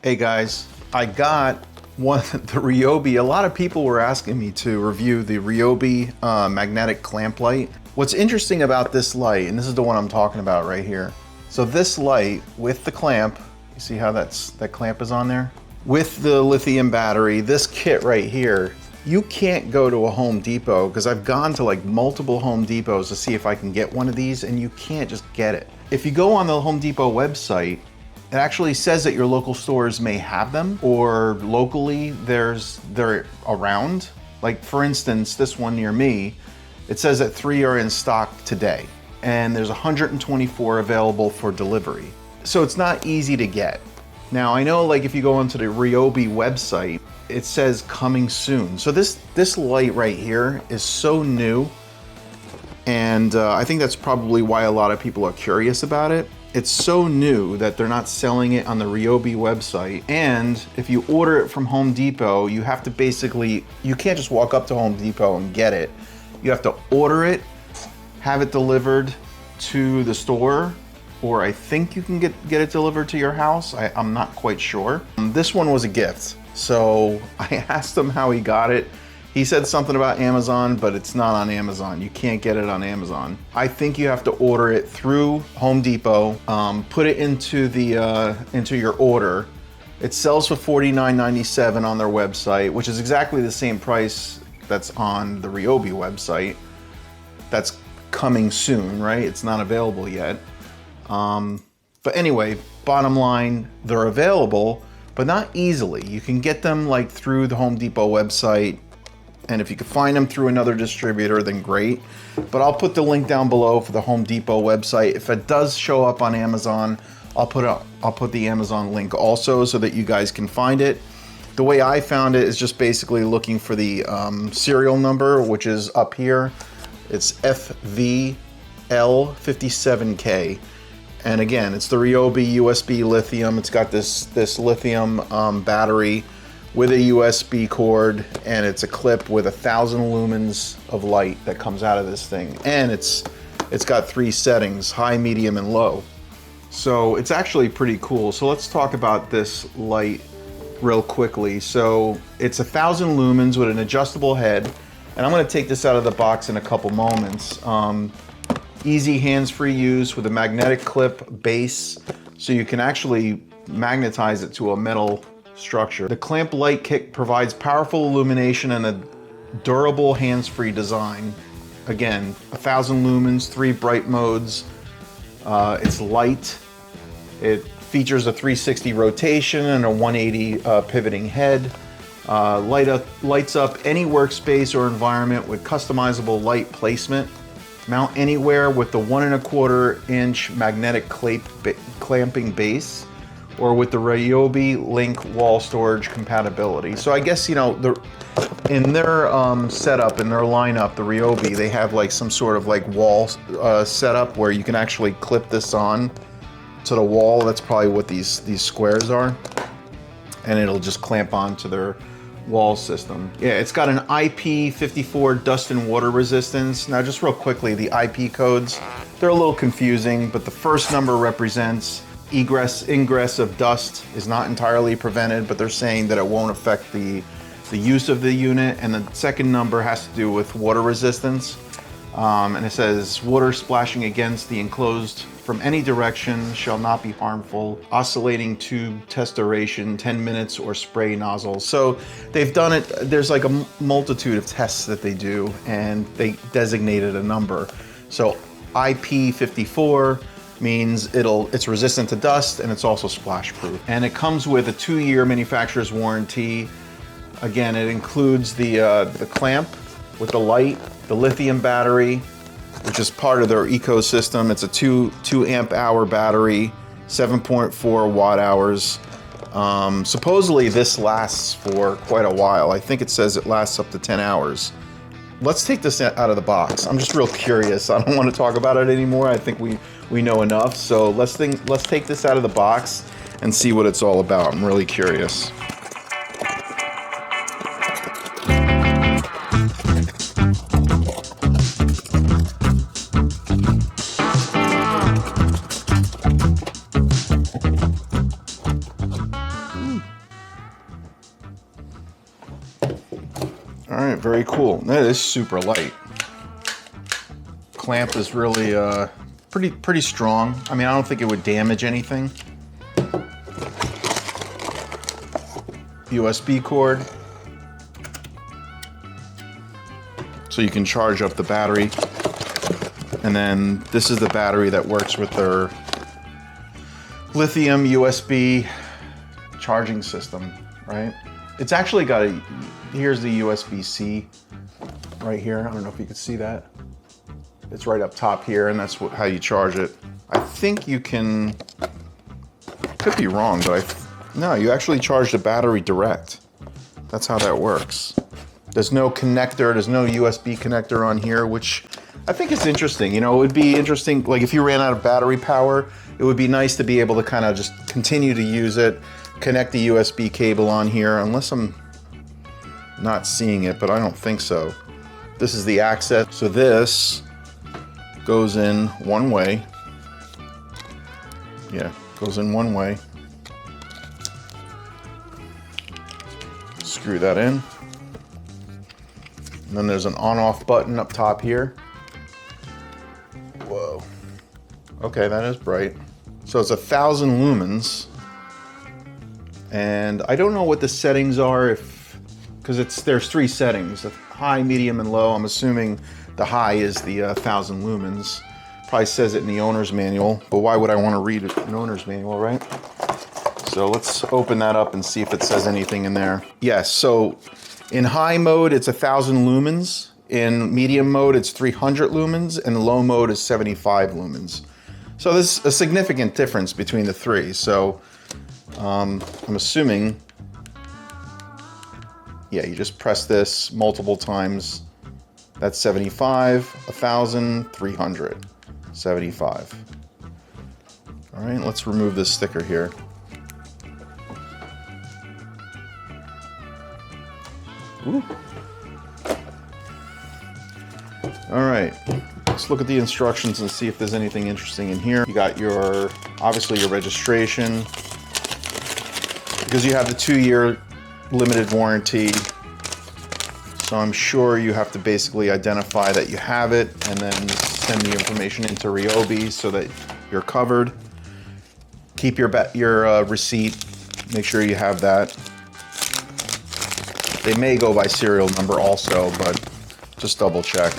Hey guys, I got the Ryobi. A lot of people were asking me to review the Ryobi magnetic clamp light. What's interesting about this light, and this is the one I'm talking about right here. So this light with the clamp, you see how that clamp is on there? With the lithium battery, this kit right here, you can't go to a Home Depot, because I've gone to like multiple Home Depots to see if I can get one of these, and you can't just get it. If you go on the Home Depot website, it actually says that your local stores may have them, or locally they're around. Like for instance, this one near me, it says that 3 are in stock today, and there's 124 available for delivery. So it's not easy to get. Now I know, like if you go onto the Ryobi website, it says coming soon. So this light right here is so new, and I think that's probably why a lot of people are curious about it. It's so new that they're not selling it on the Ryobi website. And if you order it from Home Depot, you have to basically, you can't just walk up to Home Depot and get it. You have to order it, have it delivered to the store, or I think you can get it delivered to your house. I'm not quite sure. This one was a gift. So I asked him how he got it. He said something about Amazon, but it's not on Amazon. You can't get it on Amazon. I think you have to order it through Home Depot, put it into your order. It sells for $49.97 on their website, which is exactly the same price that's on the Ryobi website. That's coming soon, right? It's not available yet. But anyway, bottom line, they're available, but not easily. You can get them like through the Home Depot website, and if you can find them through another distributor, then great. But I'll put the link down below for the Home Depot website. If it does show up on Amazon, I'll put the Amazon link also so that you guys can find it. The way I found it is just basically looking for the serial number, which is up here. It's FVL57K. And again, it's the Ryobi USB lithium. It's got this lithium battery with a USB cord, and it's a clip with 1,000 lumens of light that comes out of this thing. And it's got 3 settings, high, medium, and low. So it's actually pretty cool. So let's talk about this light real quickly. So it's 1,000 lumens with an adjustable head, and I'm gonna take this out of the box in a couple moments. Easy hands-free use with a magnetic clip base, so you can actually magnetize it to a metal structure. The clamp light kit provides powerful illumination and a durable hands-free design. Again, 1,000 lumens, 3 bright modes. It's light. It features a 360 rotation and a 180 pivoting head. Lights up any workspace or environment with customizable light placement. Mount anywhere with the 1¼ inch magnetic clamping base, or with the Ryobi Link wall storage compatibility. So I guess, you know, in their setup, in their lineup, the Ryobi, they have like some sort of like wall setup where you can actually clip this on to the wall. That's probably what these squares are. And it'll just clamp onto their wall system. Yeah, it's got an IP54 dust and water resistance. Now just real quickly, the IP codes, they're a little confusing, but the first number represents ingress of dust is not entirely prevented, but they're saying that it won't affect the use of the unit. And the second number has to do with water resistance. And it says, water splashing against the enclosed from any direction shall not be harmful. Oscillating tube test duration, 10 minutes or spray nozzles. So they've done it, there's like a multitude of tests that they do, and they designated a number. So IP54 means it's resistant to dust, and it's also splash proof. And it comes with a 2-year manufacturer's warranty. Again, it includes the clamp with the light, the lithium battery, which is part of their ecosystem. It's a 2 amp hour battery, 7.4 watt hours. Supposedly this lasts for quite a while. I think it says it lasts up to 10 hours. Let's take this out of the box. I'm just real curious. I don't want to talk about it anymore. I think we know enough. So let's take this out of the box and see what it's all about. I'm really curious. very cool. That is super light. Clamp is really pretty strong. I mean, I don't think it would damage anything. USB cord. So you can charge up the battery. And then this is the battery that works with their lithium USB charging system, right? It's actually got here's the USB-C right here. I don't know if you can see that. It's right up top here, and that's how you charge it. I think you can, could be wrong, but no, you actually charge the battery direct. That's how that works. There's no connector, there's no USB connector on here, which I think is interesting. You know, it would be interesting, like if you ran out of battery power, it would be nice to be able to kind of just continue to use it, connect the USB cable on here, unless I'm not seeing it, but I don't think so. This is the access. So this goes in one way. Yeah, goes in one way. Screw that in. And then there's an on-off button up top here. Whoa. Okay, that is bright. So it's 1,000 lumens. And I don't know what the settings are, because there's 3 settings, high, medium, and low. I'm assuming the high is the 1,000 lumens. Probably says it in the owner's manual, but why would I want to read an owner's manual, right? So let's open that up and see if it says anything in there. Yes, so in high mode, it's 1,000 lumens. In medium mode, it's 300 lumens, and low mode is 75 lumens. So there's a significant difference between the 3. So I'm assuming, yeah, you just press this multiple times. That's 75, 1,000, 300, 75. All right, let's remove this sticker here. Ooh. All right, let's look at the instructions and see if there's anything interesting in here. You got obviously your registration, because you have the 2-year limited warranty. So I'm sure you have to basically identify that you have it and then send the information into Ryobi so that you're covered. Keep your receipt, make sure you have that. They may go by serial number also, but just double check.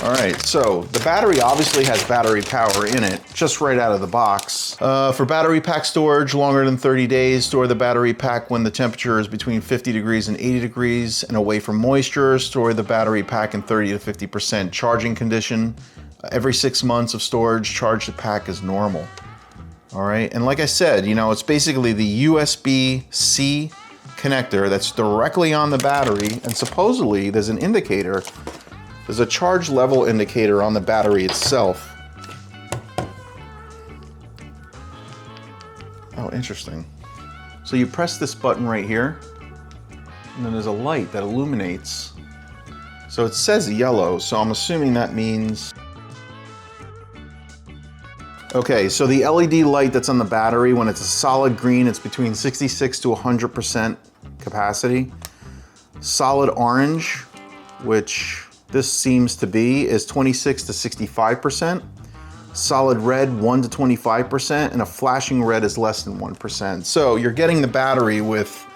All right, so the battery obviously has battery power in it, just right out of the box. For battery pack storage, longer than 30 days, store the battery pack when the temperature is between 50 degrees and 80 degrees and away from moisture. Store the battery pack in 30 to 50% charging condition. Every 6 months of storage, charge the pack as normal. All right, and like I said, you know, it's basically the USB-C connector that's directly on the battery, and supposedly there's an indicator. There's a charge level indicator on the battery itself. Oh, interesting. So you press this button right here, and then there's a light that illuminates. So it says yellow, so I'm assuming that means... Okay, so the LED light that's on the battery, when it's a solid green, it's between 66 to 100% capacity. Solid orange, which this seems to be, is 26 to 65%. Solid red, 1 to 25%, and a flashing red is less than 1%. So you're getting the battery with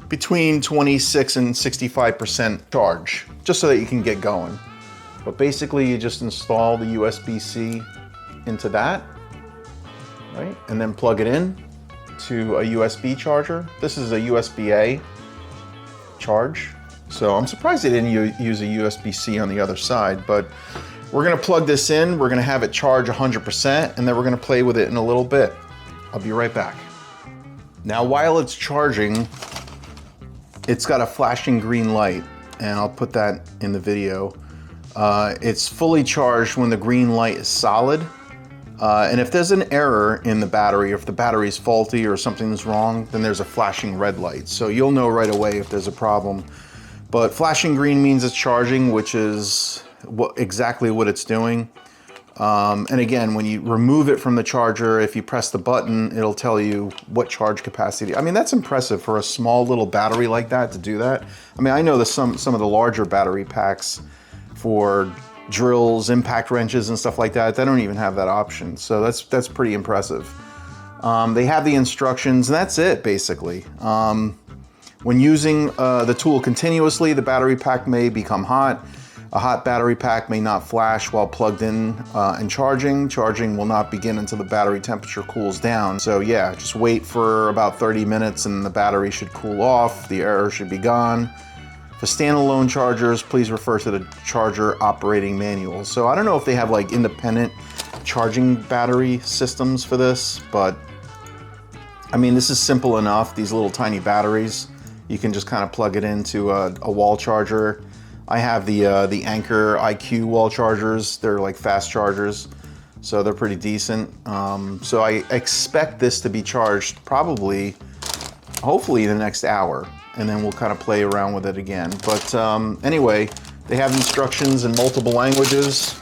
between 26 and 65% charge, just so that you can get going. But basically you just install the USB-C into that, right? And then plug it in to a USB charger. This is a USB-A charge. So I'm surprised they didn't use a USB-C on the other side, but we're gonna plug this in, we're gonna have it charge 100%, and then we're gonna play with it in a little bit. I'll be right back. Now, while it's charging, it's got a flashing green light, and I'll put that in the video. It's fully charged when the green light is solid. And if there's an error in the battery, if the battery is faulty or something's wrong, then there's a flashing red light. So you'll know right away if there's a problem. But flashing green means it's charging, which is exactly what it's doing. And again, when you remove it from the charger, if you press the button, it'll tell you what charge capacity. I mean, that's impressive for a small little battery like that to do that. I mean, I know that some of the larger battery packs for drills, impact wrenches and stuff like that, they don't even have that option. So that's pretty impressive. They have the instructions, and that's it basically. When using the tool continuously, the battery pack may become hot. A hot battery pack may not flash while plugged in and charging. Charging will not begin until the battery temperature cools down. So yeah, just wait for about 30 minutes and the battery should cool off. The error should be gone. For standalone chargers, please refer to the charger operating manual. So I don't know if they have like independent charging battery systems for this, but I mean, this is simple enough. These little tiny batteries, you can just kind of plug it into a wall charger. I have the Anker IQ wall chargers. They're like fast chargers, so they're pretty decent. So I expect this to be charged probably, hopefully in the next hour, and then we'll kind of play around with it again. But anyway, they have instructions in multiple languages,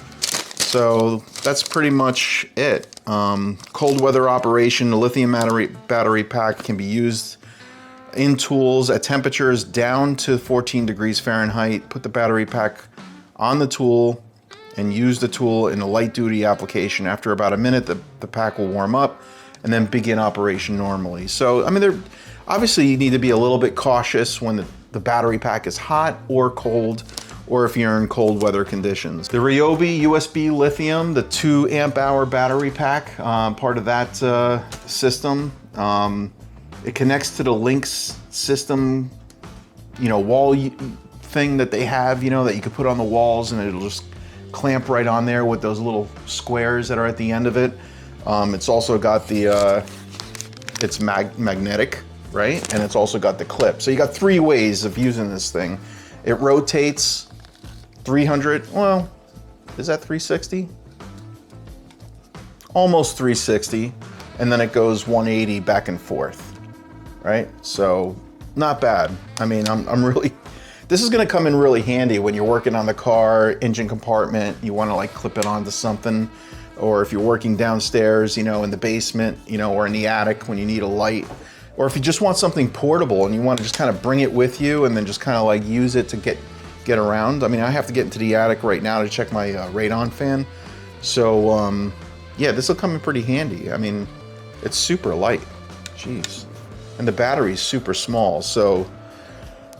so that's pretty much it. Cold weather operation, the lithium battery pack can be used in tools at temperatures down to 14 degrees Fahrenheit. Put the battery pack on the tool and use the tool in a light duty application. After about a minute, the pack will warm up and then begin operation normally. So, I mean, obviously you need to be a little bit cautious when the battery pack is hot or cold, or if you're in cold weather conditions. The Ryobi USB Lithium, the 2 amp hour battery pack, part of that system. It connects to the Lynx system, you know, wall thing that they have, you know, that you could put on the walls and it'll just clamp right on there with those little squares that are at the end of it. It's also got the, it's magnetic, right? And it's also got the clip. So you got 3 ways of using this thing. It rotates 300, well, is that 360? Almost 360. And then it goes 180 back and forth. Right? So not bad. I mean, I'm really, this is going to come in really handy when you're working on the car engine compartment. You want to like clip it onto something, or if you're working downstairs, you know, in the basement, you know, or in the attic when you need a light, or if you just want something portable and you want to just kind of bring it with you and then just kind of like use it to get around. I mean, I have to get into the attic right now to check my radon fan. So yeah, this will come in pretty handy. I mean, it's super light. Jeez. And the battery is super small, so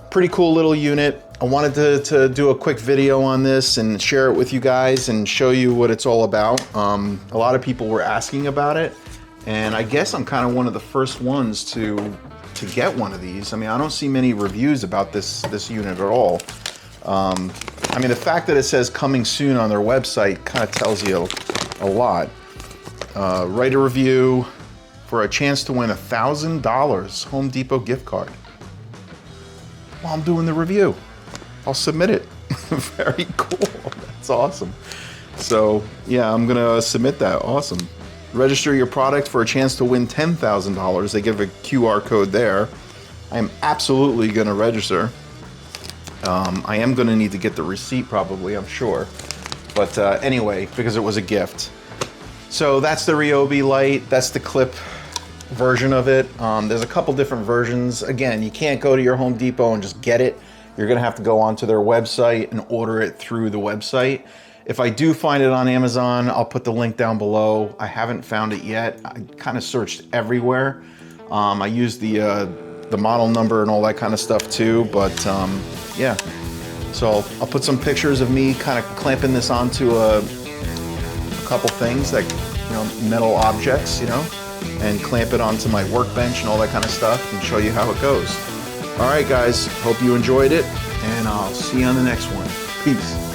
pretty cool little unit. I wanted to do a quick video on this and share it with you guys and show you what it's all about. A lot of people were asking about it, and I guess I'm kind of one of the first ones to get one of these. I mean, I don't see many reviews about this unit at all. I mean, the fact that it says coming soon on their website kind of tells you a lot. Write a review for a chance to win $1,000 Home Depot gift card. While I'm doing the review, I'll submit it. Very cool. That's awesome. So yeah, I'm gonna submit that. Awesome. Register your product for a chance to win $10,000. They give a QR code there. I am absolutely gonna register. I am gonna need to get the receipt probably, I'm sure. But anyway, because it was a gift. So that's the Ryobi light. That's the clip version of it. There's a couple different versions. Again, you can't go to your Home Depot and just get it. You're gonna have to go onto their website and order it through the website. If I do find it on Amazon, I'll put the link down below. I haven't found it yet. I kind of searched everywhere. I used the model number and all that kind of stuff too, but yeah. So I'll put some pictures of me kind of clamping this onto a couple things, like, you know, metal objects, you know, and clamp it onto my workbench and all that kind of stuff and show you how it goes. All right, guys, hope you enjoyed it, and I'll see you on the next one. Peace.